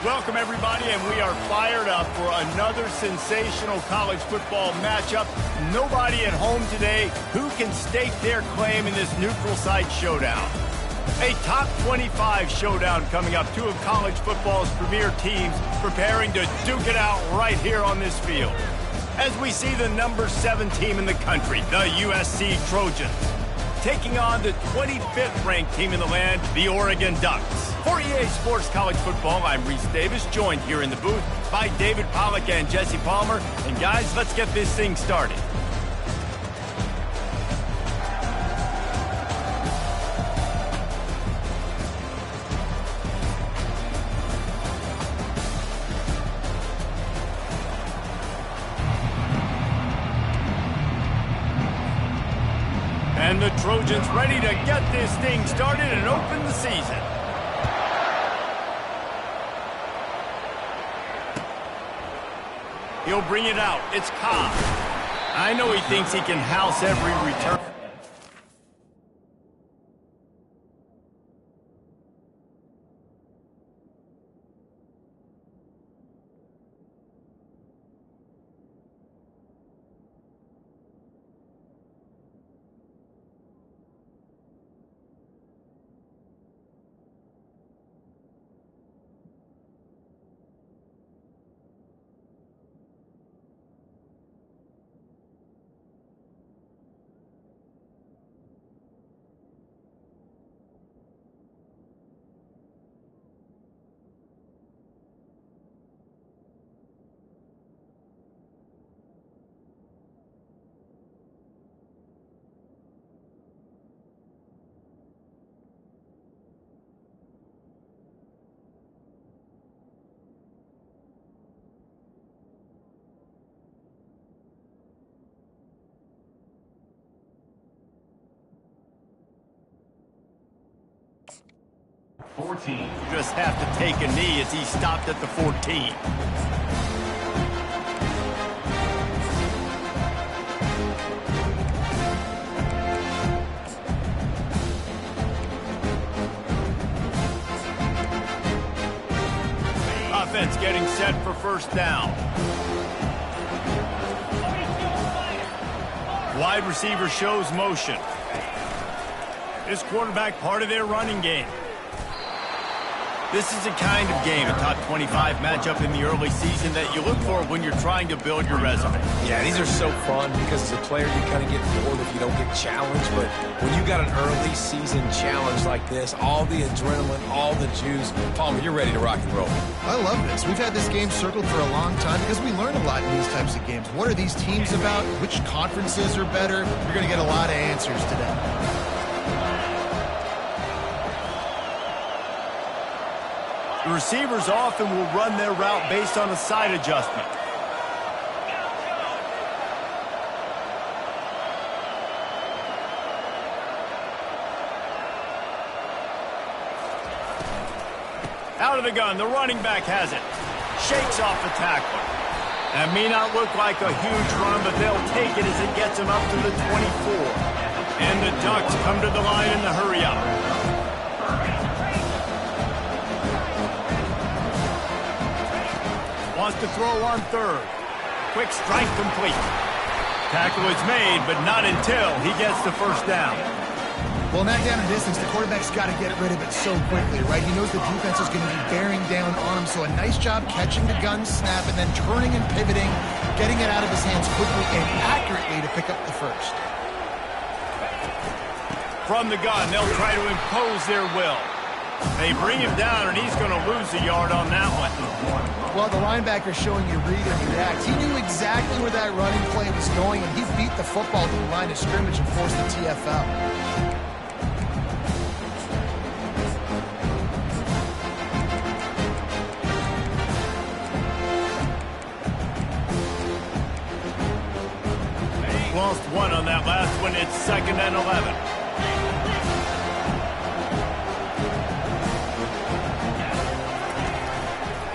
Welcome, everybody, and we are fired up for another sensational college football matchup. Nobody at home today who can stake their claim in this neutral site showdown. A top 25 showdown coming up. Two of college football's premier teams preparing to duke it out right here on this field. As we see the number 7 team in the country, the USC Trojans, taking on the 25th ranked team in the land, the Oregon Ducks. For EA Sports College Football, I'm Reese Davis, joined here in the booth by David Pollack and Jesse Palmer. And guys, let's get this thing started. And the Trojans ready to get this thing started and open the season. He'll bring it out. It's Cobb. I know he thinks he can house every return. Just have to take a knee as he stopped at the 14. Offense getting set for first down. Wide receiver shows motion. This quarterback part of their running game. This is the kind of game, a top 25 matchup in the early season, that you look for when you're trying to build your resume. Yeah, these are so fun because as a player, you kind of get bored if you don't get challenged. But when you got an early season challenge like this, all the adrenaline, all the juice, Palmer, you're ready to rock and roll. I love this. We've had this game circled for a long time because we learn a lot in these types of games. What are these teams about? Which conferences are better? You're going to get a lot of answers today. The receivers often will run their route based on a side adjustment. Out of the gun, the running back has it. Shakes off the tackler. That may not look like a huge run, but they'll take it as it gets him up to the 24. And the Ducks come to the line in the hurry-up. Wants to throw on third. Quick strike complete. Tackle is made, but not until he gets the first down. Well, not down in distance, the quarterback's got to get rid of it so quickly, right? He knows the defense is going to be bearing down on him, so a nice job catching the gun snap and then turning and pivoting, getting it out of his hands quickly and accurately to pick up the first. From the gun, they'll try to impose their will. They bring him down, and he's going to lose a yard on that one. Well, the linebacker's showing you read and react. He knew exactly where that running play was going, and he beat the football to the line of scrimmage and forced the TFL. Lost one on that last one. It's 2nd and 11.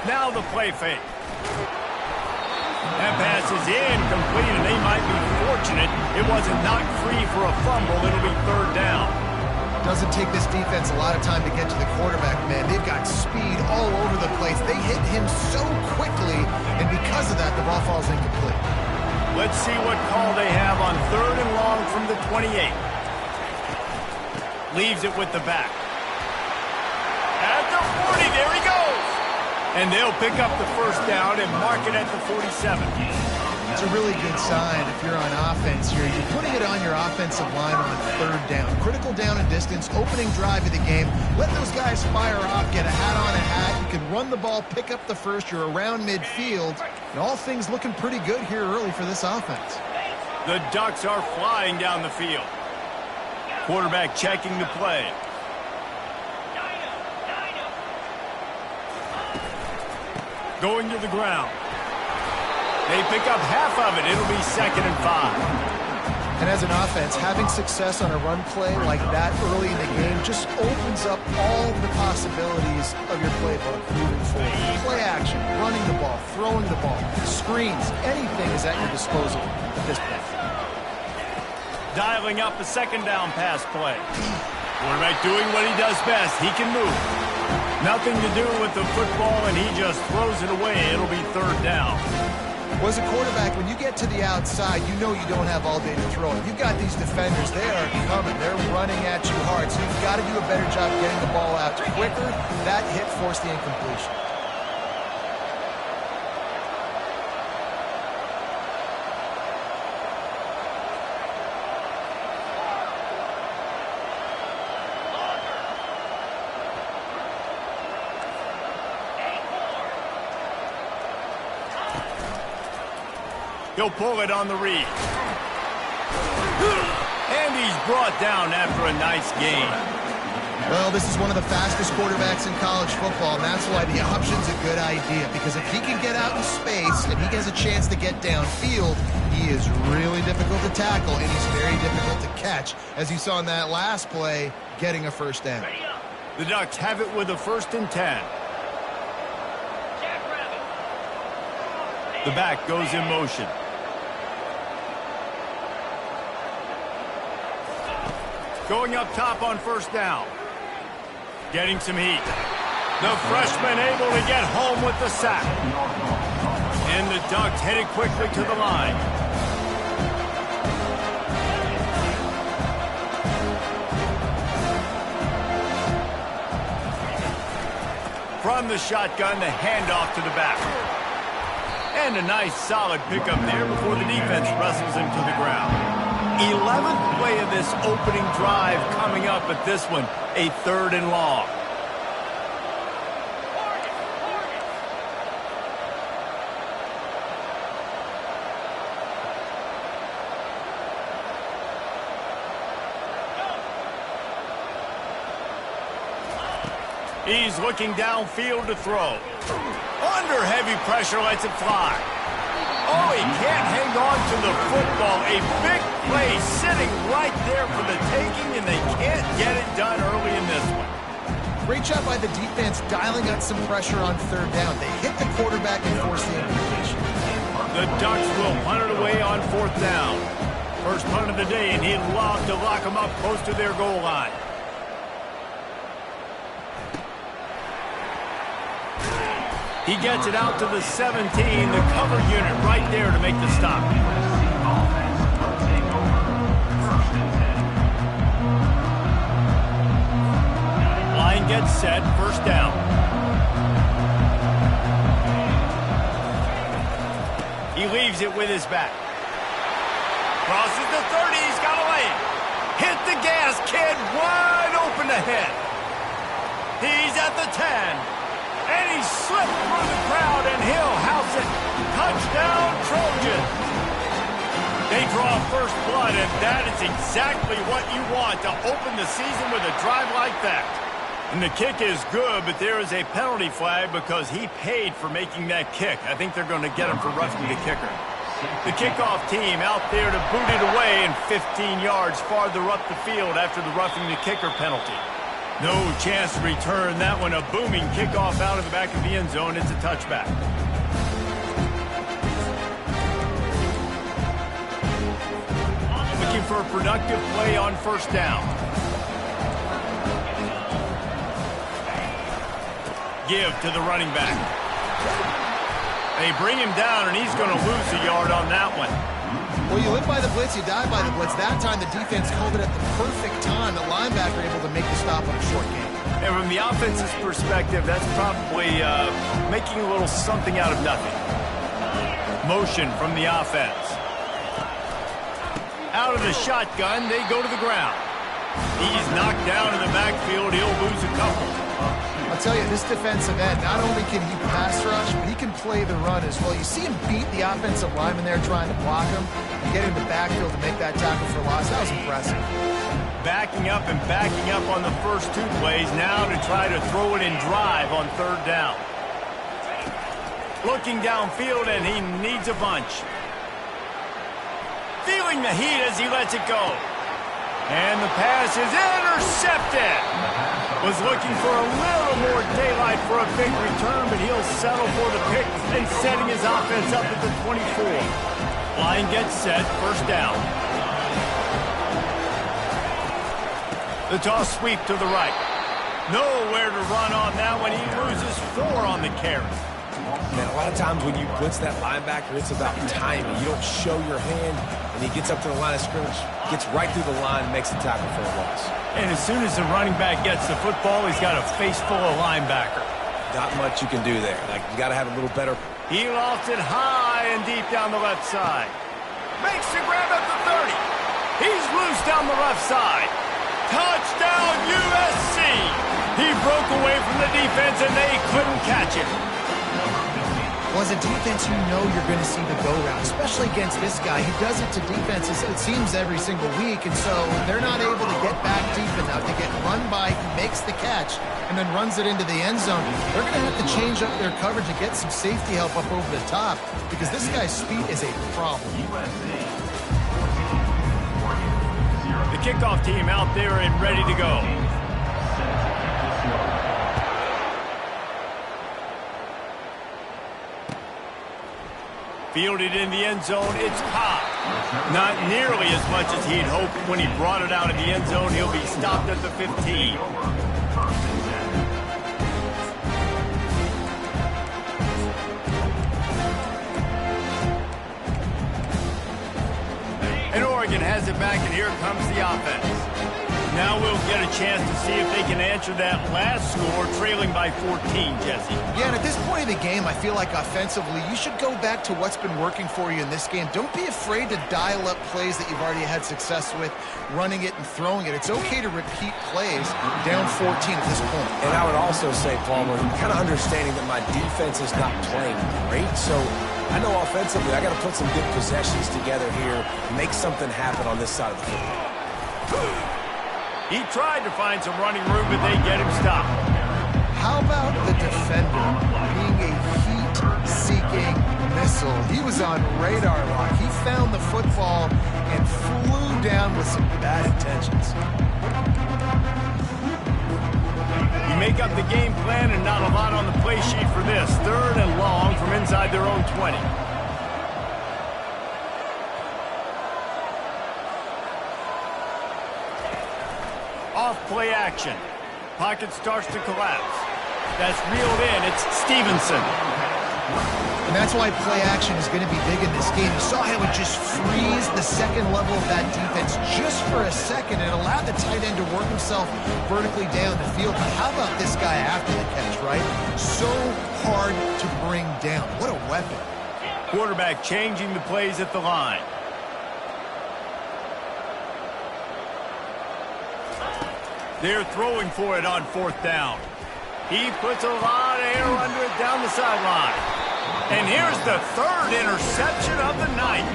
Now the play fake. That pass is incomplete, and they might be fortunate it wasn't knocked free for a fumble. It'll be 3rd down. Doesn't take this defense a lot of time to get to the quarterback, man. They've got speed all over the place. They hit him so quickly, and because of that, the ball falls incomplete. Let's see what call they have on 3rd and long from the 28. Leaves it with the back. At the 40, there he goes. And they'll pick up the first down and mark it at the 47. It's a really good sign if you're on offense here. You're putting it on your offensive line on 3rd down. Critical down and distance, opening drive of the game. Let those guys fire off, get a hat on a hat. You can run the ball, pick up the first. You're around midfield. And all things looking pretty good here early for this offense. The Ducks are flying down the field. Quarterback checking the play. Going to the ground. They pick up half of it. It'll be 2nd and 5. And as an offense, having success on a run play like that early in the game just opens up all the possibilities of your playbook moving forward. Play action, running the ball, throwing the ball, screens, anything is at your disposal at this point. Dialing up a 2nd down pass play. Quarterback doing what he does best. He can move. Nothing to do with the football, and he just throws it away. It'll be 3rd down. Well, as a quarterback, when you get to the outside, you know you don't have all day to throw it. You've got these defenders. They are coming. They're running at you hard, so you've got to do a better job getting the ball out quicker. That hit forced the incompletion. He'll pull it on the read. And he's brought down after a nice gain. Well, this is one of the fastest quarterbacks in college football, and that's why the option's a good idea. Because if he can get out in space and he gets a chance to get downfield, he is really difficult to tackle, and he's very difficult to catch. As you saw in that last play, getting a first down. The Ducks have it with a 1st and 10. The back goes in motion. Going up top on 1st down. Getting some heat. The freshman able to get home with the sack. And the Ducks headed quickly to the line. From the shotgun, the handoff to the back. And a nice solid pickup there before the defense wrestles him to the ground. 11th play of this opening drive coming up at this one, a 3rd and long. He's looking downfield to throw. Under heavy pressure, lets it fly. Oh, he can't hang on to the football. A big play sitting right there for the taking, and they can't get it done early in this one. Great job by the defense dialing up some pressure on 3rd down. They hit the quarterback and forced the incompletion. The Ducks will punt it away on 4th down. First punt of the day, and he'd love to lock them up close to their goal line. He gets it out to the 17, the cover unit right there to make the stop. Line gets set, 1st down. He leaves it with his back. Crosses the 30, he's got a lane. Hit the gas, kid, wide open ahead. He's at the 10. And he slipped through the crowd, and he'll house it. Touchdown, Trojans. They draw first blood, and that is exactly what you want to open the season with a drive like that. And the kick is good, but there is a penalty flag because he paid for making that kick. I think they're going to get him for roughing the kicker. The kickoff team out there to boot it away and 15 yards farther up the field after the roughing the kicker penalty. No chance to return that one. A booming kickoff out of the back of the end zone. It's a touchback. Looking for a productive play on 1st down. give to the running back. They bring him down, and he's going to lose a yard on that one. Well, you live by the blitz, you die by the blitz. That time, the defense called it at the perfect time. The linebacker able to make the stop on a short game. And from the offense's perspective, that's probably making a little something out of nothing. Motion from the offense. Out of the shotgun, they go to the ground. He's knocked down in the backfield. He'll lose a couple. I'll tell you, this defensive end, not only can he pass rush, but he can play the run as well. You see him beat the offensive lineman there trying to block him and get in the backfield to make that tackle for loss. That was impressive. Backing up and backing up on the first two plays, now to try to throw it in drive on third down. Looking downfield, and he needs a bunch. Feeling the heat as he lets it go. And the pass is intercepted. Was looking for a little more daylight for a big return, but he'll settle for the pick and setting his offense up at the 24. Line gets set, first down. The toss sweep to the right. Nowhere to run on that one. He loses 4 on the carry. Man, a lot of times when you blitz that linebacker, it's about timing. You don't show your hand, and he gets up to the line of scrimmage, gets right through the line, makes the tackle for a loss. And as soon as the running back gets the football, he's got a face full of linebacker. Not much you can do there. Like, you got to have a little better. He lofts it high and deep down the left side. Makes the grab at the 30. He's loose down the left side. Touchdown, USC! He broke away from the defense, and they couldn't catch him. Well, as a defense, you know you're going to see the go-route, especially against this guy. He does it to defenses, it seems, every single week, and so they're not able to get back deep enough to get run by. He makes the catch and then runs it into the end zone. They're going to have to change up their coverage and get some safety help up over the top because this guy's speed is a problem. The kickoff team out there and ready to go. Fielded in the end zone, it's popped. Not nearly as much as he'd hoped when he brought it out of the end zone. He'll be stopped at the 15. And Oregon has it back, and here comes the offense. Now we'll get a chance to see if they can answer that last score, trailing by 14, Jesse. Yeah, and at this point of the game, I feel like offensively, you should go back to what's been working for you in this game. Don't be afraid to dial up plays that you've already had success with, running it and throwing it. It's okay to repeat plays down 14 at this point. And I would also say, Palmer, kind of understanding that my defense is not playing great, so I know offensively I got to put some good possessions together here, make something happen on this side of the football. He tried to find some running room, but they get him stopped. How about the defender being a heat-seeking missile? He was on radar lock. He found the football and flew down with some bad intentions. You make up the game plan and not a lot on the play sheet for this. 3rd and long from inside their own 20. Off play action. Pocket starts to collapse. That's reeled in. It's Stevenson. And that's why play action is going to be big in this game. You saw how it just freezed the second level of that defense just for a second and allowed the tight end to work himself vertically down the field. But how about this guy after the catch, right? So hard to bring down. What a weapon. Quarterback changing the plays at the line. They're throwing for it on 4th down. He puts a lot of air under it down the sideline. And here's the 3rd interception of the night.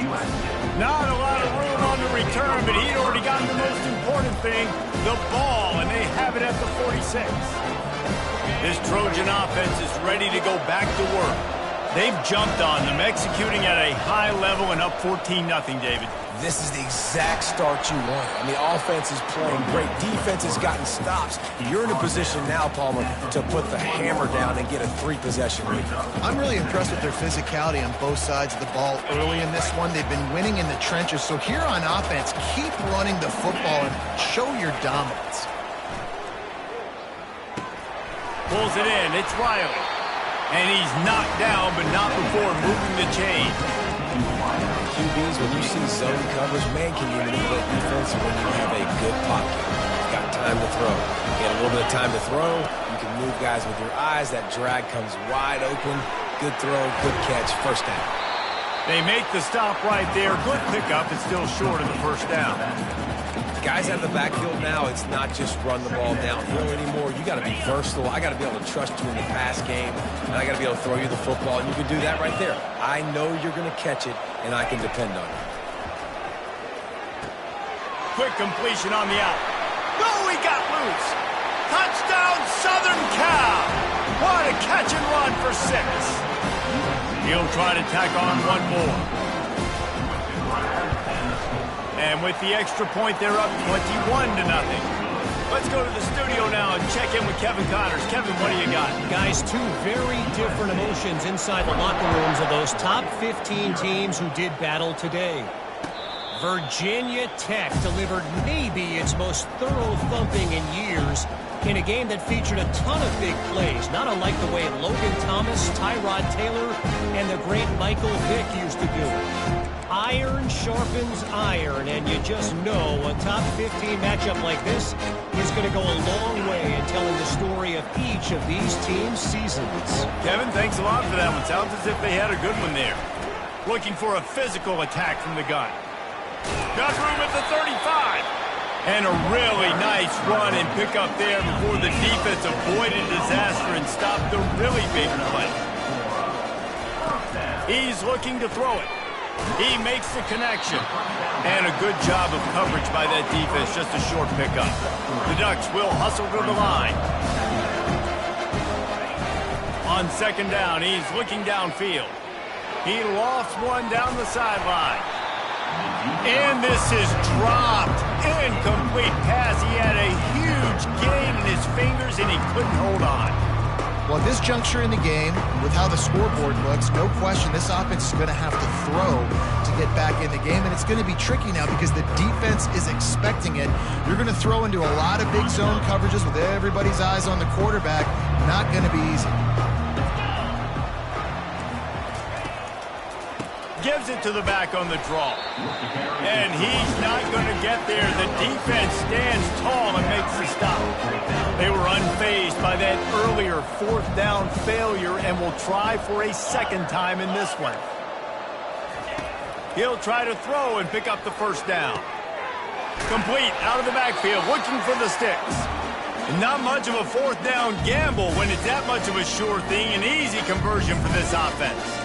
Not a lot of room on the return, but he'd already gotten the most important thing, the ball, and they have it at the 46. This Trojan offense is ready to go back to work. They've jumped on them, executing at a high level and up 14-0, David. This is the exact start you want. I mean, offense is playing great. Defense has gotten stops. You're in a position now, Palmer, to put the hammer down and get a 3-possession lead. I'm really impressed with their physicality on both sides of the ball early in this one. They've been winning in the trenches. So here on offense, keep running the football and show your dominance. Pulls it in. It's Riley. And he's knocked down, but not before moving the chain. QBs, when you see zone coverage, man, can you manipulate defense when you have a good pocket? You've got time to throw. You get a little bit of time to throw. You can move guys with your eyes. That drag comes wide open. Good throw, good catch, first down. They make the stop right there. Good pickup. It's still short of the first down. Guys out of the backfield now, it's not just run the ball downhill anymore. You got to be versatile. I got to be able to trust you in the pass game, and I got to be able to throw you the football, and you can do that right there. I know you're going to catch it, and I can depend on it. Quick completion on the out. No, he got loose. Touchdown, Southern Cal. What a catch and run for 6. He'll try to tack on one more. And with the extra point, they're up 21-0. Let's go to the studio now and check in with Kevin Connors. Kevin, what do you got? Guys, two very different emotions inside the locker rooms of those top 15 teams who did battle today. Virginia Tech delivered maybe its most thorough thumping in years in a game that featured a ton of big plays, not unlike the way Logan Thomas, Tyrod Taylor, and the great Michael Vick used to do it. Iron sharpens iron, and you just know a top 15 matchup like this is going to go a long way in telling the story of each of these teams' seasons. Kevin, thanks a lot for that one. Sounds as if they had a good one there. Looking for a physical attack from the gun. Got room at the 35. And a really nice run and pick up there before the defense avoided disaster and stopped the really big play. He's looking to throw it. He makes the connection. And a good job of coverage by that defense, just a short pickup. The Ducks will hustle to the line. On second down, he's looking downfield. He lofts one down the sideline. And this is dropped. Incomplete pass. He had a huge gain in his fingers, and he couldn't hold on. Well, at this juncture in the game, with how the scoreboard looks, no question this offense is going to have to throw to get back in the game, and it's going to be tricky now because the defense is expecting it. You're going to throw into a lot of big zone coverages with everybody's eyes on the quarterback. Not going to be easy. Gives it to the back on the draw. And he's not going to get there. The defense stands tall and makes the stop. They were unfazed by that earlier fourth down failure and will try for a second time in this one. He'll try to throw and pick up the first down. Complete out of the backfield, looking for the sticks. Not much of a fourth down gamble when it's that much of a sure thing. An easy conversion for this offense.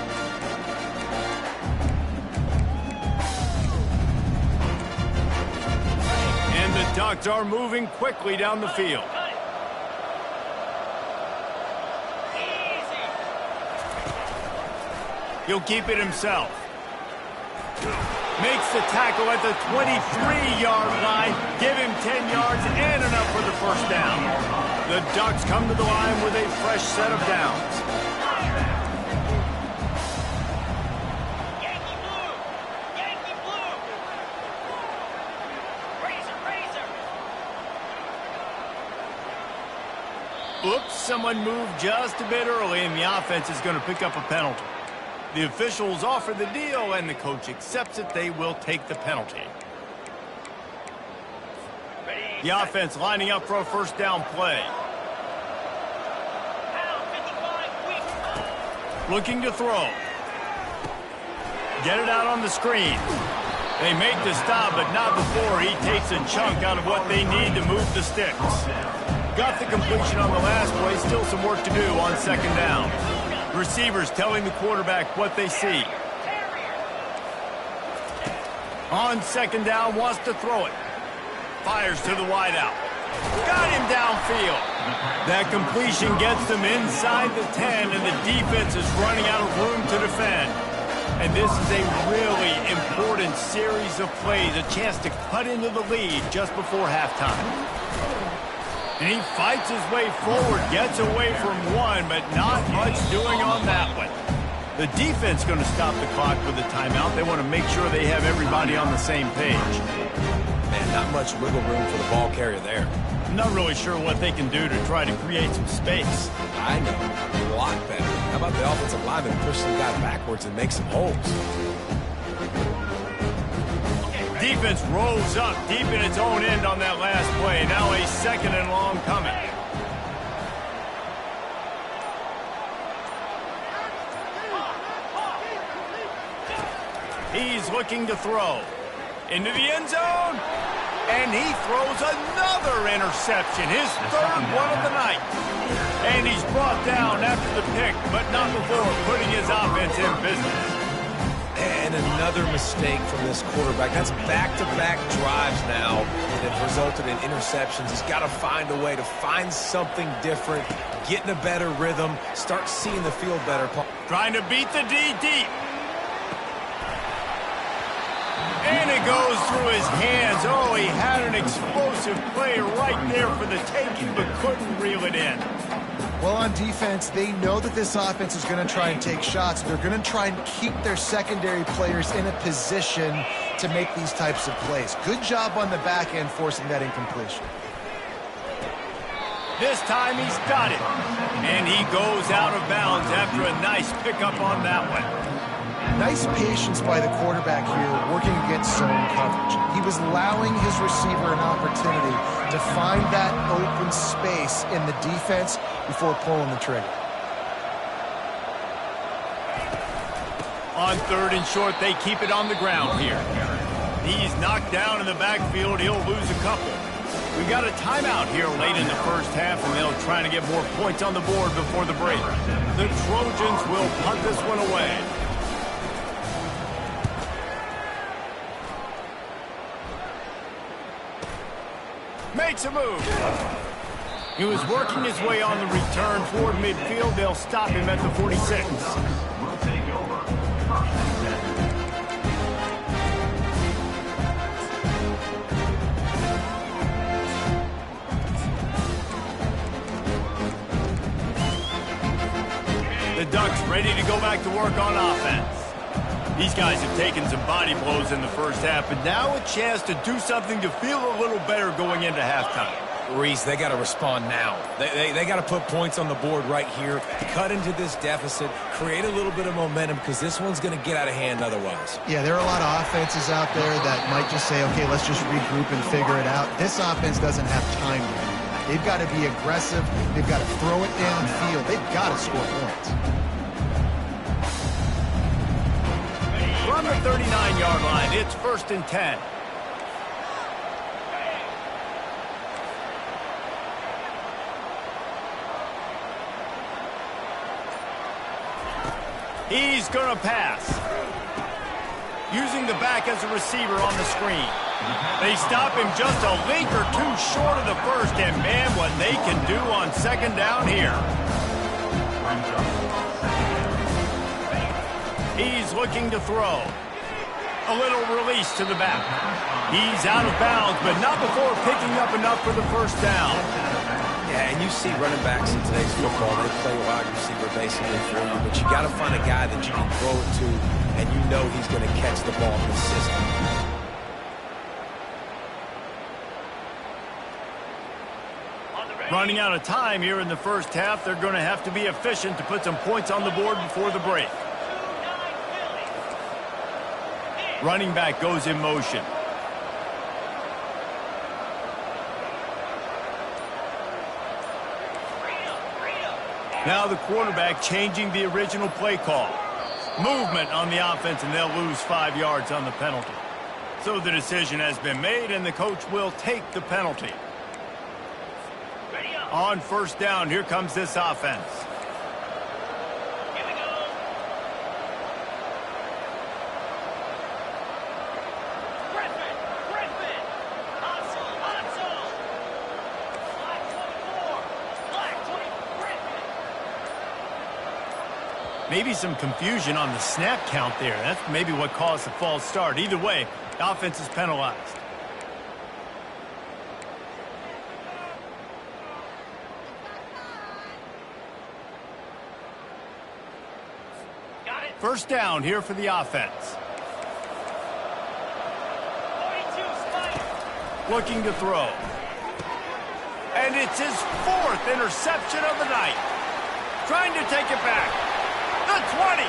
The Ducks are moving quickly down the field. He'll keep it himself. Makes the tackle at the 23-yard line. Give him 10 yards and enough for the first down. The Ducks come to the line with a fresh set of downs. Oops, someone moved just a bit early, and the offense is going to pick up a penalty. The officials offer the deal, and the coach accepts it. They will take the penalty. The offense lining up for a first down play. Looking to throw. Get it out on the screen. They make the stop, but not before he takes a chunk out of what they need to move the sticks. Got the completion on the last play. Still some work to do on second down. Receivers telling the quarterback what they see. On second down, wants to throw it. Fires to the wideout. Got him downfield. That completion gets them inside the 10, and the defense is running out of room to defend. And this is a really important series of plays, a chance to cut into the lead just before halftime. And he fights his way forward, gets away from one, but not much doing on that one. The defense going to stop the clock with a timeout. They want to make sure they have everybody on the same page. Man, not much wiggle room for the ball carrier there. I'm not really sure what they can do to try to create some space. I know. A lot better. How about the offensive lineman push some guy backwards and make some holes? Defense rolls up deep in its own end on that last play. Now a 2nd and long coming. He's looking to throw. Into the end zone. And he throws another interception. His 3rd one of the night. And he's brought down after the pick, but not before putting his offense in business. And another mistake from this quarterback. That's back-to-back drives now that have resulted in interceptions. He's got to find a way to find something different, get in a better rhythm, start seeing the field better. Trying to beat the D deep. And it goes through his hands. Oh, he had an explosive play right there for the taking, but couldn't reel it in. Well, on defense, they know that this offense is going to try and take shots. They're going to try and keep their secondary players in a position to make these types of plays. Good job on the back end forcing that incompletion. This time he's got it. And he goes out of bounds after a nice pickup on that one. Nice patience by the quarterback here, working against zone coverage. He was allowing his receiver an opportunity to find that open space in the defense before pulling the trigger. On 3rd and short, they keep it on the ground here. He's knocked down in the backfield. He'll lose a couple. We got a timeout here late in the first half, and they'll try to get more points on the board before the break. The Trojans will punt this one away. Makes a move. He was working his way on the return toward midfield. They'll stop him at the 46. The Ducks ready to go back to work on offense. These guys have taken some body blows in the first half, but now a chance to do something to feel a little better going into halftime. Reese, they got to respond now. They got to put points on the board right here, cut into this deficit, create a little bit of momentum, because this one's going to get out of hand otherwise. Yeah, there are a lot of offenses out there that might just say, okay, let's just regroup and figure it out. This offense doesn't have time to do that. They've got to be aggressive. They've got to throw it downfield. They've got to score points. From the 39-yard line, it's 1st and 10. He's going to pass. Using the back as a receiver on the screen. They stop him just a link or two short of the first, and man, what they can do on 2nd down here. He's looking to throw. A little release to the back. He's out of bounds, but not before picking up enough for the 1st down. Yeah, and you see running backs in today's football, they play wide receiver basically for you, but you got to find a guy that you can throw it to, and you know he's going to catch the ball consistently. Running out of time here in the first half, they're going to have to be efficient to put some points on the board before the break. Running back goes in motion. Now the quarterback changing the original play call. Movement on the offense, and they'll lose 5 yards on the penalty. So the decision has been made, and the coach will take the penalty. On 1st down, here comes this offense. Maybe some confusion on the snap count there. That's maybe what caused the false start. Either way, the offense is penalized. First down here for the offense. Looking to throw. And it's his 4th interception of the night. Trying to take it back. The 20.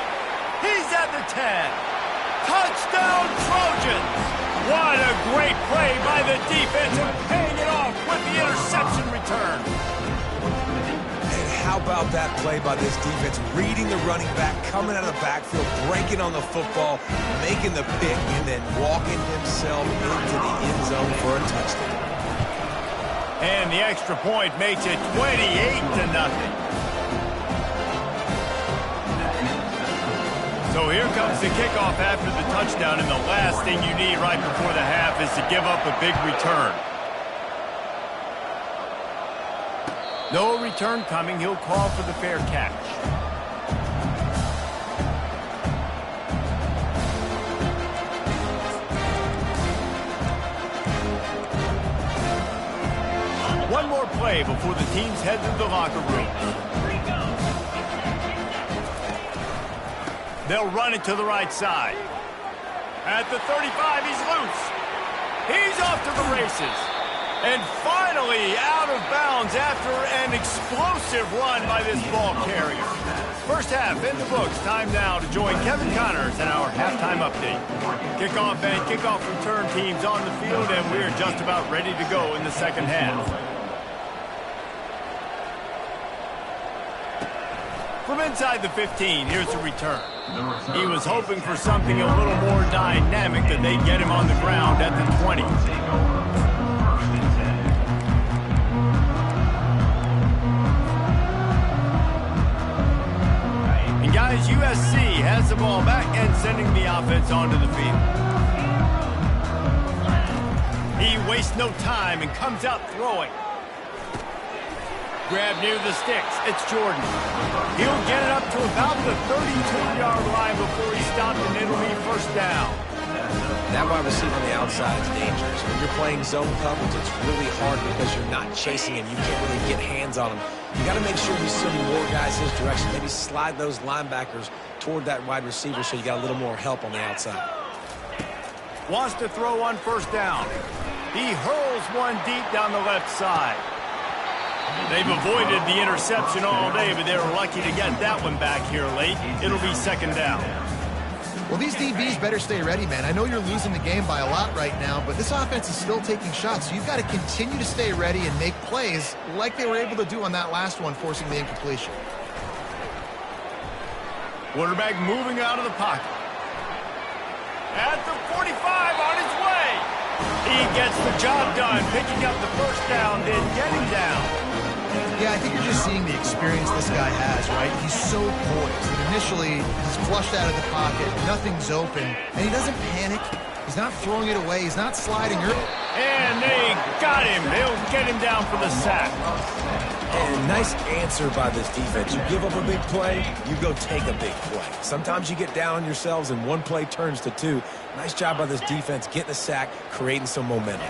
He's at the 10. Touchdown, Trojans. What a great play by the defense and paying it off with the interception return. And how about that play by this defense? Reading the running back, coming out of the backfield, breaking on the football, making the pick, and then walking himself into the end zone for a touchdown. And the extra point makes it 28-0. So here comes the kickoff after the touchdown, and the last thing you need right before the half is to give up a big return. No return coming. He'll call for the fair catch. One more play before the teams head to the locker room. They'll run it to the right side. At the 35, he's loose. He's off to the races. And finally out of bounds after an explosive run by this ball carrier. First half in the books. Time now to join Kevin Connors in our halftime update. Kickoff and kickoff return teams on the field, and we're just about ready to go in the second half. From inside the 15, here's the return. He was hoping for something a little more dynamic, that they'd get him on the ground at the 20. And guys, USC has the ball back and sending the offense onto the field. He wastes no time and comes out throwing. Grab near the sticks. It's Jordan. He'll get it up to about the 32-yard line before he's stopped, and it'll be first down. That wide receiver on the outside is dangerous. When you're playing zone coverage, it's really hard because you're not chasing him. You can't really get hands on him. You got to make sure you send more guys his direction. Maybe slide those linebackers toward that wide receiver so you got a little more help on the outside. Wants to throw on first down. He hurls one deep down the left side. They've avoided the interception all day, but they were lucky to get that one back here late. It'll be second down. Well, these DBs better stay ready, man. I know you're losing the game by a lot right now, but this offense is still taking shots, so you've got to continue to stay ready and make plays like they were able to do on that last one, forcing the incompletion. Quarterback moving out of the pocket. At the 45, on his way. He gets the job done, picking up the first down, then getting down. Yeah, I think you're just seeing the experience this guy has, right? He's so poised. And initially, he's flushed out of the pocket, nothing's open, and he doesn't panic. He's not throwing it away. He's not sliding. And they got him. They'll get him down for the sack. And nice answer by this defense. You give up a big play, you go take a big play. Sometimes you get down on yourselves and one play turns to two. Nice job by this defense getting a sack, creating some momentum.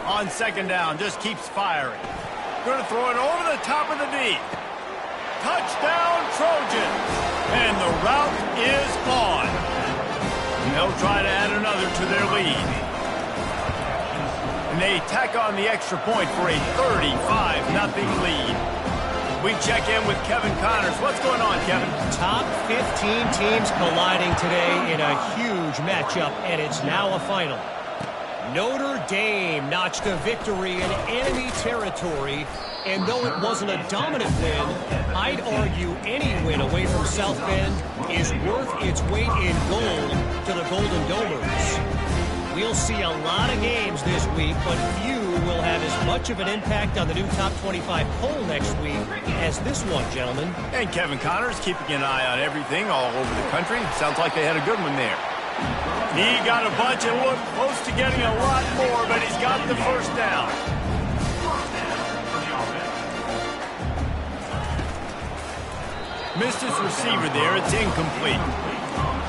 On second down, just keeps firing. Going to throw it over the top of the D. Touchdown, Trojans. And the route is on. They'll try to add another to their lead. And they tack on the extra point for a 35-0 lead. We check in with Kevin Connors. What's going on, Kevin? Top 15 teams colliding today in a huge matchup, and it's now a final. Notre Dame notched a victory in enemy territory, and though it wasn't a dominant win, I'd argue any win away from South Bend is worth its weight in gold to the Golden Domers. We'll see a lot of games this week, but few will have as much of an impact on the new Top 25 poll next week as this one, gentlemen. And Kevin Connors keeping an eye on everything all over the country. Sounds like they had a good one there. He got a bunch and looked close to getting a lot more, but he's got the first down. Missed his receiver there. It's incomplete.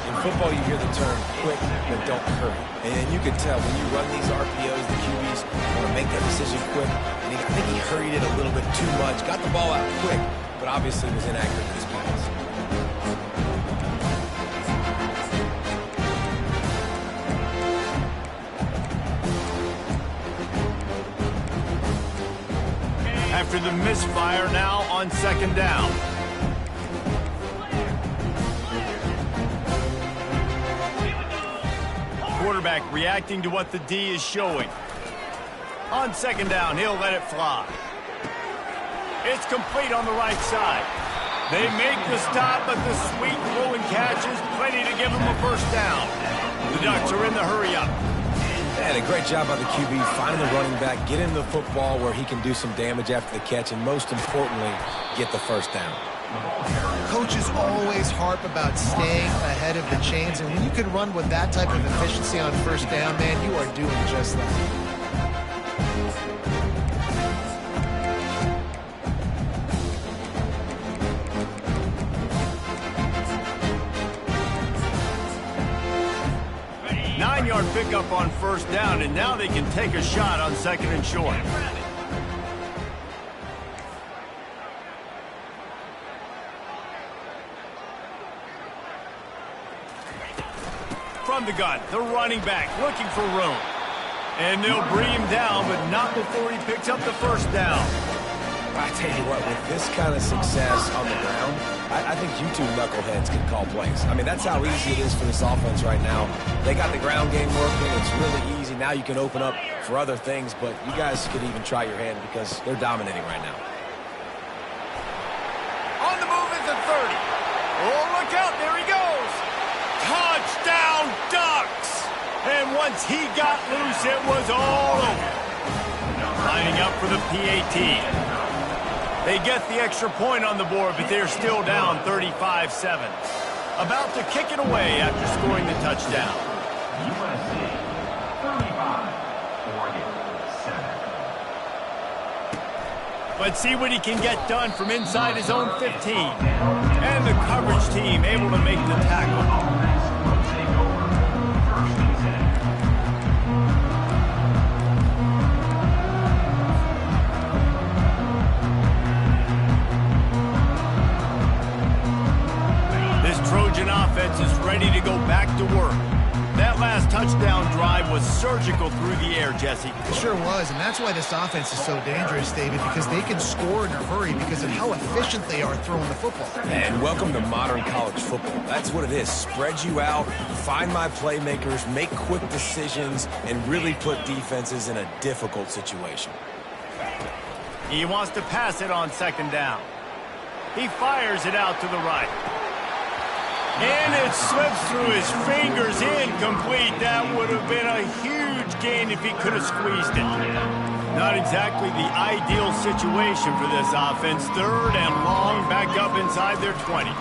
In football, you hear the term quick, but don't hurry. And you can tell when you run these RPOs, the QBs want to make that decision quick. And I think he hurried it a little bit too much. Got the ball out quick, but obviously was inaccurate in his pass. after the misfire now on second down. Quarterback reacting to what the D is showing. On second down, he'll let it fly. It's complete on the right side. They make the stop, but the sweet throw and catch is plenty to give them a first down. The Ducks are in the hurry-up. And a great job by the QB finding the running back, get him the football where he can do some damage after the catch, and most importantly, get the first down. Coaches always harp about staying ahead of the chains, and when you can run with that type of efficiency on first down, man, you are doing just that. Nine-yard pickup on first down, and now they can take a shot on second and short. From the gun, the running back looking for room. And they'll bring him down, but not before he picks up the first down. I tell you what, with this kind of success on the ground, I think you two knuckleheads can call plays. I mean, that's how easy it is for this offense right now. They got the ground game working. It's really easy. Now you can open up for other things, but you guys could even try your hand because they're dominating right now. On the move is the 30. Oh, look out. There he goes. Touchdown, Ducks. And once he got loose, it was all over. Lining up for the PAT. They get the extra point on the board, but they're still down 35-7. About to kick it away after scoring the touchdown. USC 35-47. Let's see what he can get done from inside his own 15. And the coverage team able to make the tackle. Trojan offense is ready to go back to work. That last touchdown drive was surgical through the air, Jesse. It sure was, and that's why this offense is so dangerous, David, because they can score in a hurry because of how efficient they are throwing the football. And welcome to modern college football. That's what it is. Spread you out, find my playmakers, make quick decisions, and really put defenses in a difficult situation. He wants to pass it on second down. He fires it out to the right. And it slips through his fingers, incomplete. That would have been a huge gain if he could have squeezed it. Not exactly the ideal situation for this offense. Third and long, back up inside their 20.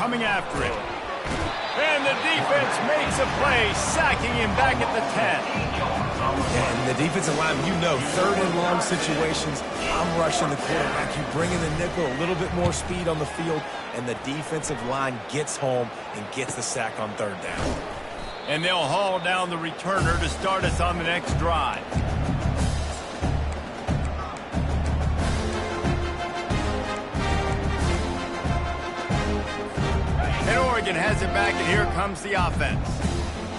Coming after it. And the defense makes a play, sacking him back at the 10. And the defensive line, you know, third and long situations, I'm rushing the quarterback. You bring in the nickel, a little bit more speed on the field, and the defensive line gets home and gets the sack on third down. And they'll haul down the returner to start us on the next drive. And Oregon has it back, and here comes the offense.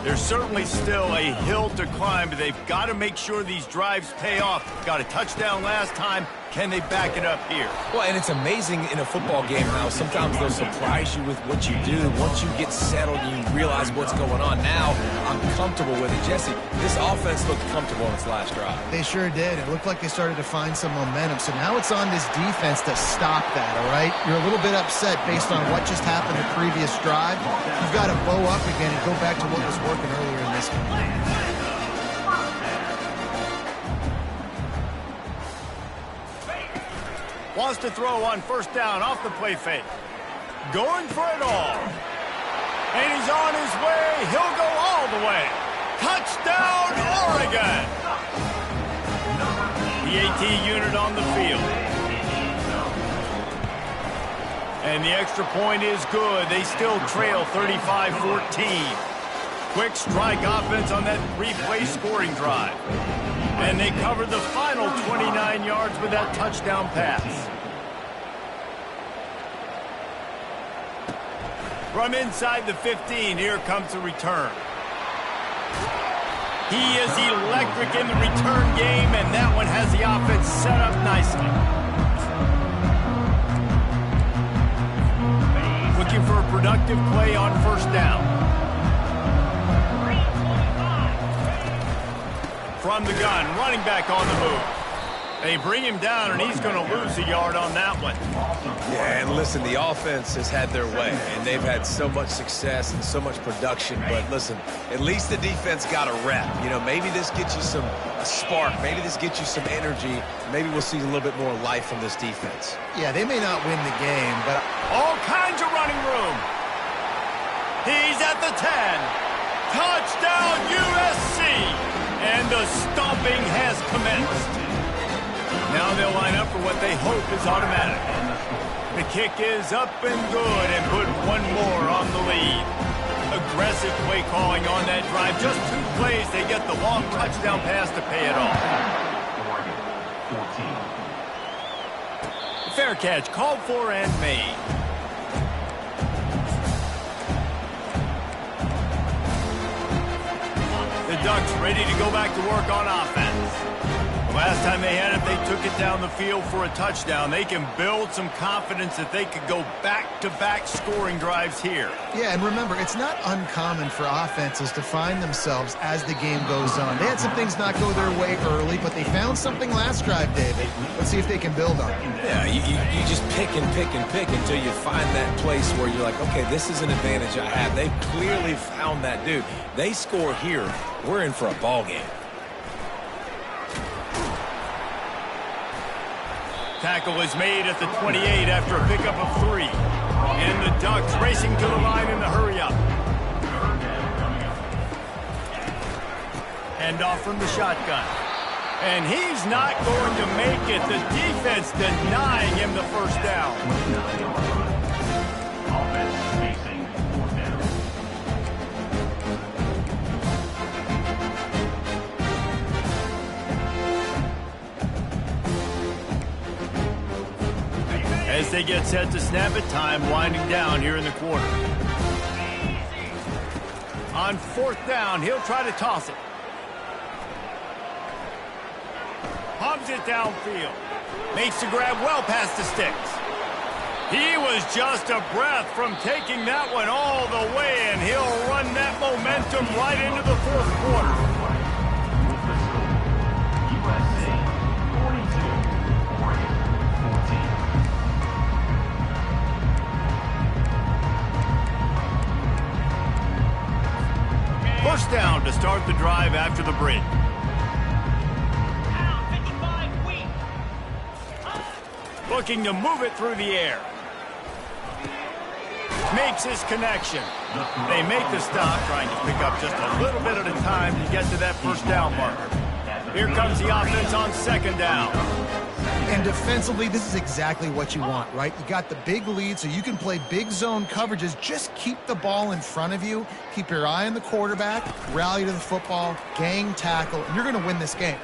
There's certainly still a hill to climb, but they've got to make sure these drives pay off. Got a touchdown last time. Can they back it up here? Well, and it's amazing in a football game how sometimes they'll surprise you with what you do. Once you get settled and you realize what's going on, now I'm comfortable with it. Jesse, this offense looked comfortable in its last drive. They sure did. It looked like they started to find some momentum. So now it's on this defense to stop that, all right? You're a little bit upset based on what just happened the previous drive. You've got to bow up again and go back to what was working earlier in this game. Wants to throw on first down off the play fake. Going for it all. And he's on his way. He'll go all the way. Touchdown, Oregon. The AT unit on the field. And the extra point is good. They still trail 35-14. Quick strike offense on that three-play scoring drive. And they covered the final 29 yards with that touchdown pass. From inside the 15, here comes the return. He is electric in the return game, and that one has the offense set up nicely. Looking for a productive play on first down. From the gun, running back on the move. They bring him down, and he's going to lose a yard on that one. Yeah, and listen, the offense has had their way, and they've had so much success and so much production. But listen, at least the defense got a rep. You know, maybe this gets you a spark. Maybe this gets you some energy. Maybe we'll see a little bit more life from this defense. Yeah, they may not win the game, but all kinds of running room. He's at the 10. Touchdown, USC. And the stomping has commenced. Now they'll line up for what they hope is automatic. The kick is up and good and put one more on the lead. Aggressive play calling on that drive. Just 2 plays, they get the long touchdown pass to pay it off. Fair catch, called for and made. The Ducks ready to go back to work on offense. Last time they had it, they took it down the field for a touchdown. They can build some confidence that they could go back-to-back scoring drives here. yeah, and remember, it's not uncommon for offenses to find themselves as the game goes on. They had some things not go their way early, but they found something last drive, David. Let's see if they can build on it. Yeah, you just pick and pick and pick until you find that place where you're like, okay, this is an advantage I have. They clearly found that dude. They score here, we're in for a ball game. Tackle is made at the 28 after a pickup of 3. And the Ducks racing to the line in the hurry-up. Handoff from the shotgun. And he's not going to make it. The defense denying him the first down. Offense facing 4th down. As they get set to snap it, time winding down here in the quarter. On 4th down, he'll try to toss it. Pumps it downfield. Makes the grab well past the sticks. He was just a breath from taking that one all the way, and he'll run that momentum right into the 4th quarter. USA 42, Oregon 14. First down to start the drive after the break. Looking to move it through the air. Makes his connection. They make the stop, trying to pick up just a little bit at a time to get to that first down marker. Here comes the offense on 2nd down. And defensively, this is exactly what you want, right? You got the big lead, so you can play big zone coverages. Just keep the ball in front of you. Keep your eye on the quarterback. Rally to the football. Gang tackle. And you're going to win this game.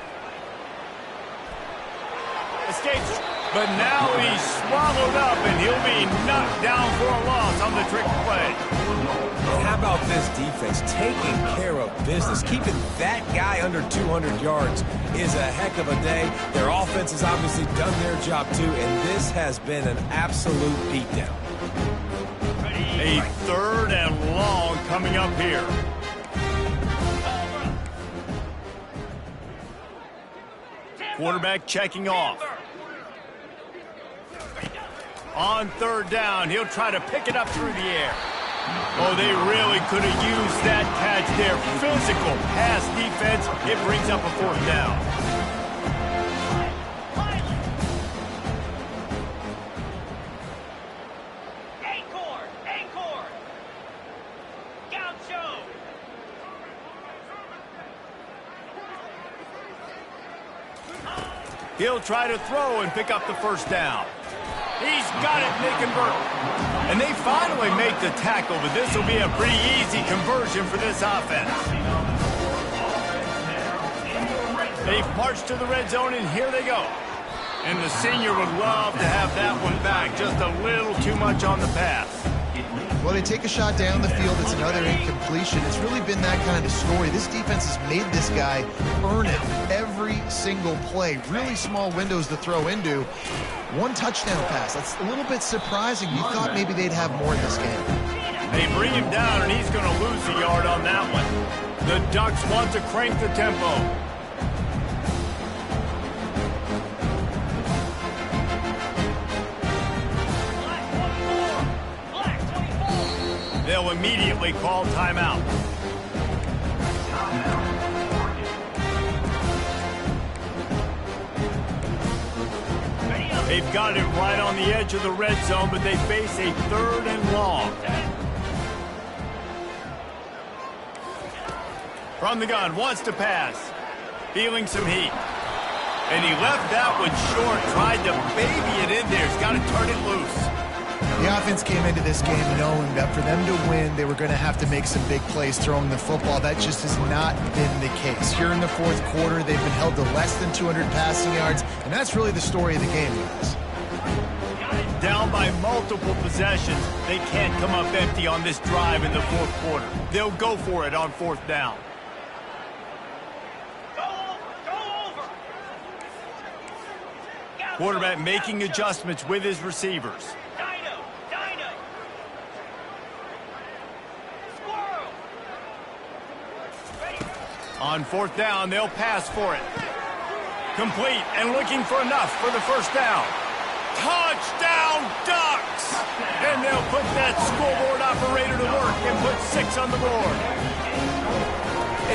Escapes. But now he's swallowed up, and he'll be knocked down for a loss on the trick play. And how about this defense taking care of business? Keeping that guy under 200 yards is a heck of a day. Their offense has obviously done their job too, and this has been an absolute beatdown. A 3rd and long coming up here. Quarterback checking off. On 3rd down, he'll try to pick it up through the air. Oh, they really could have used that catch there. Physical pass defense. It brings up a 4th down. Gaucho! He'll try to throw and pick up the first down. He's got it, and they convert. And they finally make the tackle, but this will be a pretty easy conversion for this offense. They march to the red zone, and here they go. And the senior would love to have that one back. Just a little too much on the pass. Well, they take a shot down the field. It's another incompletion. It's really been that kind of story. This defense has made this guy earn it every single play. Really small windows to throw into. One touchdown pass. That's a little bit surprising. You thought maybe they'd have more in this game. They bring him down, and he's going to lose a yard on that one. The Ducks want to crank the tempo. They'll immediately call timeout. They've got it right on the edge of the red zone, but they face a 3rd and long. From the gun, wants to pass. Feeling some heat. And he left that one short, tried to baby it in there. He's got to turn it loose. The offense came into this game knowing that for them to win, they were going to have to make some big plays throwing the football. That just has not been the case. Here in the 4th quarter, they've been held to less than 200 passing yards, and that's really the story of the game, guys. Down by multiple possessions, they can't come up empty on this drive in the 4th quarter. They'll go for it on 4th down. Quarterback making adjustments with his receivers. On 4th down, they'll pass for it. Complete and looking for enough for the 1st down. Touchdown, Ducks! And they'll put that scoreboard operator to work and put 6 on the board.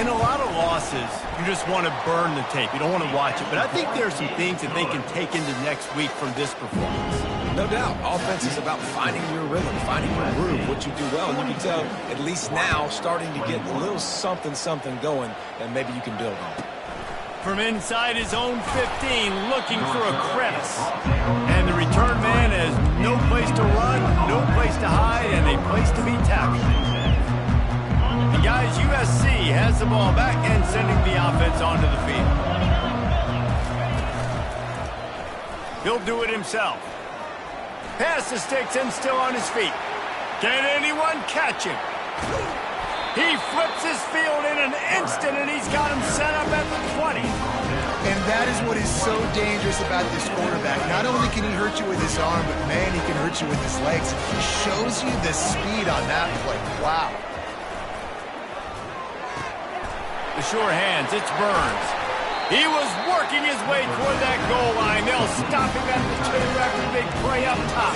In a lot of losses, you just want to burn the tape. You don't want to watch it. But I think there's some things that they can take into next week from this performance. No doubt. Offense is about finding your rhythm, finding your groove, what you do well. And you can tell, at least now, starting to get a little something going that maybe you can build on. From inside his own 15, looking for a crevice. And the return man has no place to run, no place to hide, and a place to be tackled. The guys, USC has the ball back and sending the offense onto the field. He'll do it himself. Pass the sticks and still on his feet. Can anyone catch him? He flips his field in an instant, and he's got him set up at the 20. And that is what is so dangerous about this quarterback. Not only can he hurt you with his arm, but, man, he can hurt you with his legs. He shows you the speed on that play. Wow. The sure hands, it's Burns. He was working his way toward that goal line. They'll stop him at the 2 after a big play up top.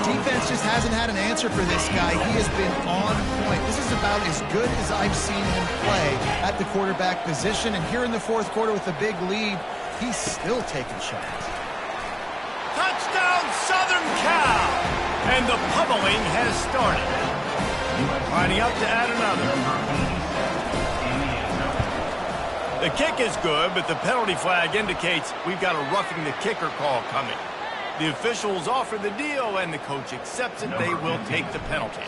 Defense just hasn't had an answer for this guy. He has been on point. This is about as good as I've seen him play at the quarterback position. And here in the 4th quarter with a big lead, he's still taking shots. Touchdown, Southern Cal! And the pummeling has started. Lining up to add another. The kick is good, but the penalty flag indicates we've got a roughing the kicker call coming. The officials offer the deal, and the coach accepts it. They will take the penalty.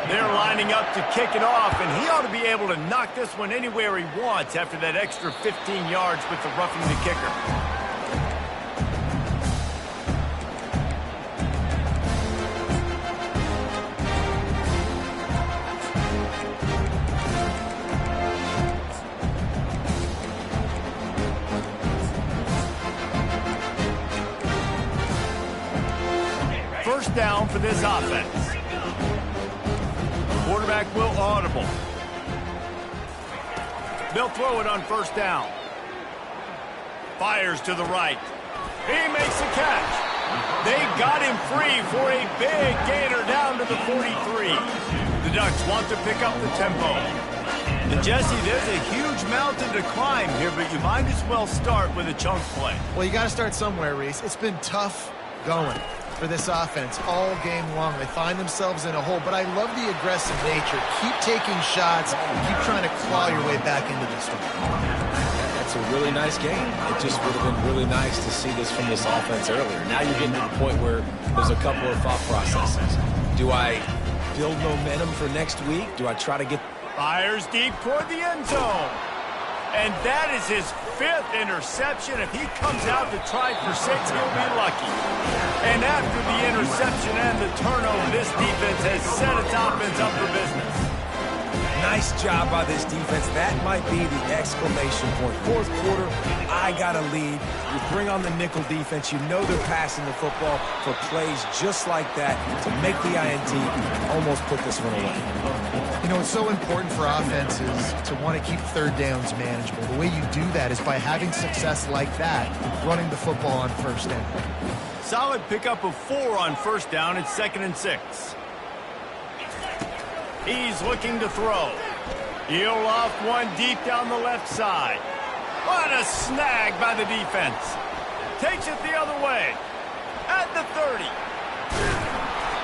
They're lining up to kick it off, and he ought to be able to knock this one anywhere he wants after that extra 15 yards with the roughing the kicker. First down for this offense. Quarterback will audible. They'll throw it on 1st down. Fires to the right. He makes a catch. They got him free for a big gainer down to the 43. The Ducks want to pick up the tempo. And Jesse, there's a huge mountain to climb here, but you might as well start with a chunk play. Well, you got to start somewhere, Reese. It's been tough going for this offense all game long. They find themselves in a hole, but I love the aggressive nature. Keep taking shots, keep trying to claw your way back into this one. That's a really nice game. It just would have been really nice to see this from this offense earlier. Now you're getting to the point where there's a couple of thought processes. Do I build momentum for next week? Do I try to get... Fires deep toward the end zone. And that is his 5th interception. If he comes out to try for 6, he'll be lucky. And after the interception and the turnover, this defense has set its offense up for business. Nice job by this defense. That might be the exclamation point. 4th quarter, I got a lead. You bring on the nickel defense. You know they're passing the football for plays just like that to make the INT, almost put this one away. You know, it's so important for offenses to want to keep 3rd downs manageable. The way you do that is by having success like that, running the football on 1st down. Solid pickup of 4 on 1st down. It's 2nd and 6. He's looking to throw. He'll loft one deep down the left side. What a snag by the defense. Takes it the other way. At the 30.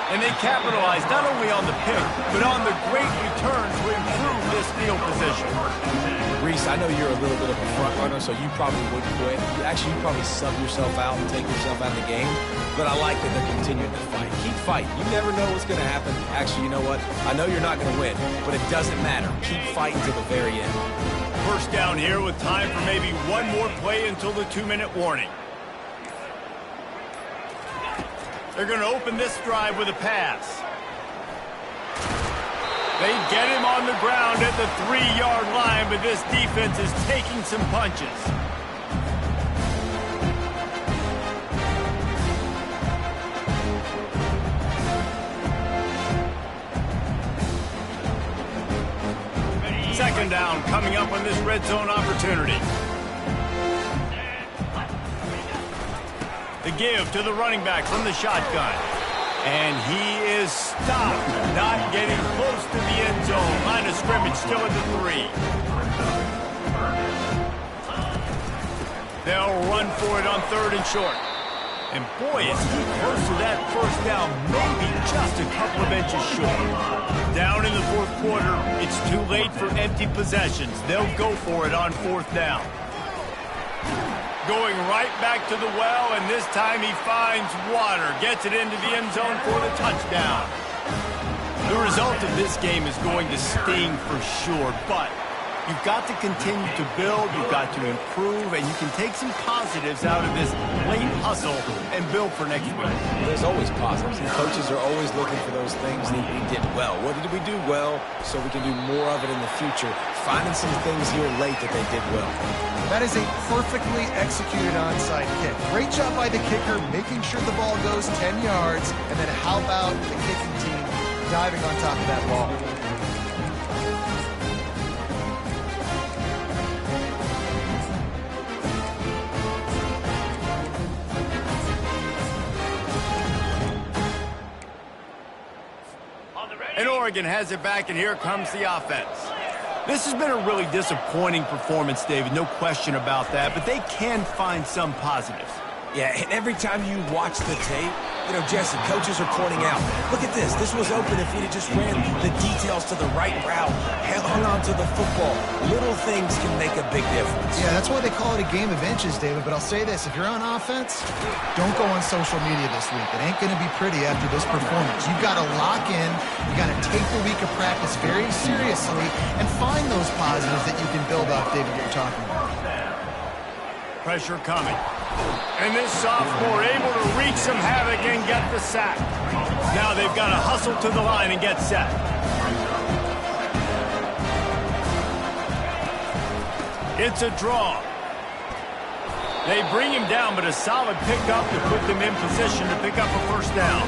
And they capitalize not only on the pick, but on the great return to improve this field position. Reese, I know you're a little bit of a front runner, so you probably would quit. You probably sub yourself out and take yourself out of the game. But I like that they're continuing to fight. Keep fighting. You never know what's going to happen. Actually, you know what? I know you're not going to win, but it doesn't matter. Keep fighting to the very end. 1st down here with time for maybe one more play until the 2-minute warning. They're going to open this drive with a pass. They get him on the ground at the 3-yard line, but this defense is taking some punches. Second down coming up on this red zone opportunity. The give to the running back from the shotgun. And he is stopped, not getting close to the end zone. Line of scrimmage still at the 3. They'll run for it on 3rd and short. And boy, is he close to that 1st down, maybe just a couple of inches short. Down in the 4th quarter, it's too late for empty possessions. They'll go for it on 4th down. Going right back to the well, and this time he finds water. Gets it into the end zone for the touchdown. The result of this game is going to sting for sure, but you've got to continue to build, you've got to improve, and you can take some positives out of this late hustle and build for next week. There's always positives, and coaches are always looking for those things that we did well. What did we do well so we can do more of it in the future? Finding some things here late that they did well. That is a perfectly executed onside kick. Great job by the kicker, making sure the ball goes 10 yards, and then how about the kicking team diving on top of that ball? And Oregon has it back, and here comes the offense. This has been a really disappointing performance, David, no question about that, but they can find some positives. Yeah, and every time you watch the tape, you know, Jesse, coaches are pointing out, look at this. This was open if we'd have just ran the details to the right route, hung on to the football. Little things can make a big difference. Yeah, that's why they call it a game of inches, David. But I'll say this, if you're on offense, don't go on social media this week. It ain't going to be pretty after this performance. You've got to lock in. You've got to take the week of practice very seriously and find those positives that you can build up, David, that you're talking about. Pressure coming. And this sophomore able to wreak some havoc and get the sack. Now they've got to hustle to the line and get set. It's a draw. They bring him down, but a solid pickup to put them in position to pick up a 1st down.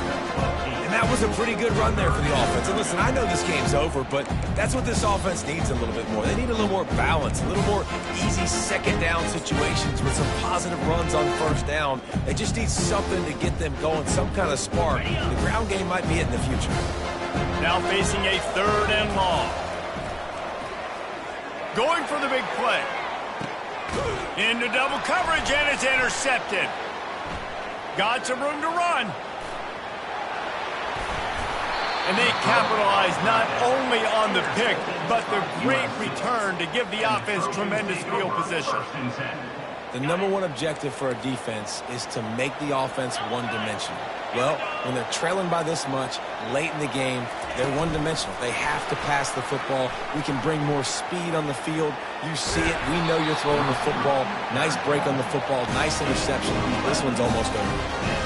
And that was a pretty good run there for the offense. And listen, I know this game's over, but that's what this offense needs a little bit more. They need a little more balance, a little more easy 2nd down situations with some positive runs on 1st down. They just need something to get them going, some kind of spark. The ground game might be it in the future. Now facing a 3rd and long. Going for the big play. Into double coverage, and it's intercepted. Got some room to run. And they capitalize not only on the pick, but the great return to give the offense tremendous field position. The #1 objective for a defense is to make the offense one-dimensional. Well, when they're trailing by this much late in the game, They're one-dimensional. They have to pass the football. We can bring more speed on the field. You see it. We know you're throwing the football. Nice break on the football. Nice interception. This one's almost over.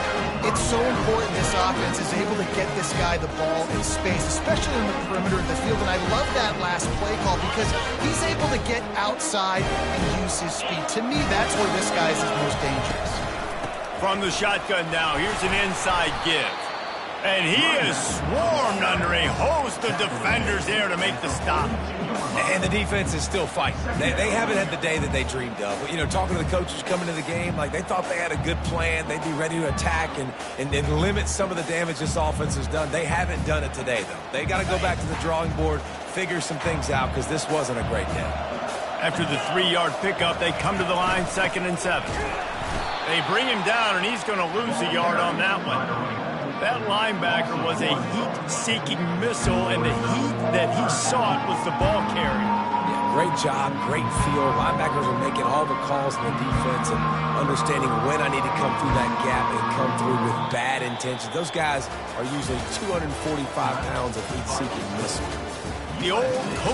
It's so important this offense is able to get this guy the ball in space, especially in the perimeter of the field. And I love that last play call because he's able to get outside and use his speed. To me, that's where this guy is his most dangerous. From the shotgun now, here's an inside give. And he is swarmed under a host of defenders there to make the stop. And the defense is still fighting. They haven't had the day that they dreamed of. You know, talking to the coaches coming to the game, like they thought they had a good plan. They'd be ready to attack and limit some of the damage this offense has done. They haven't done it today, though. They got to go back to the drawing board, figure some things out, because this wasn't a great day. After the 3-yard pickup, they come to the line, 2nd and 7. They bring him down, and he's going to lose a yard on that one. That linebacker was a heat-seeking missile, and the heat that he sought was the ball carrier. Yeah, great job, great feel. Linebackers are making all the calls in the defense and understanding when I need to come through that gap and come through with bad intentions. Those guys are usually 245 pounds of heat-seeking missile. The old coach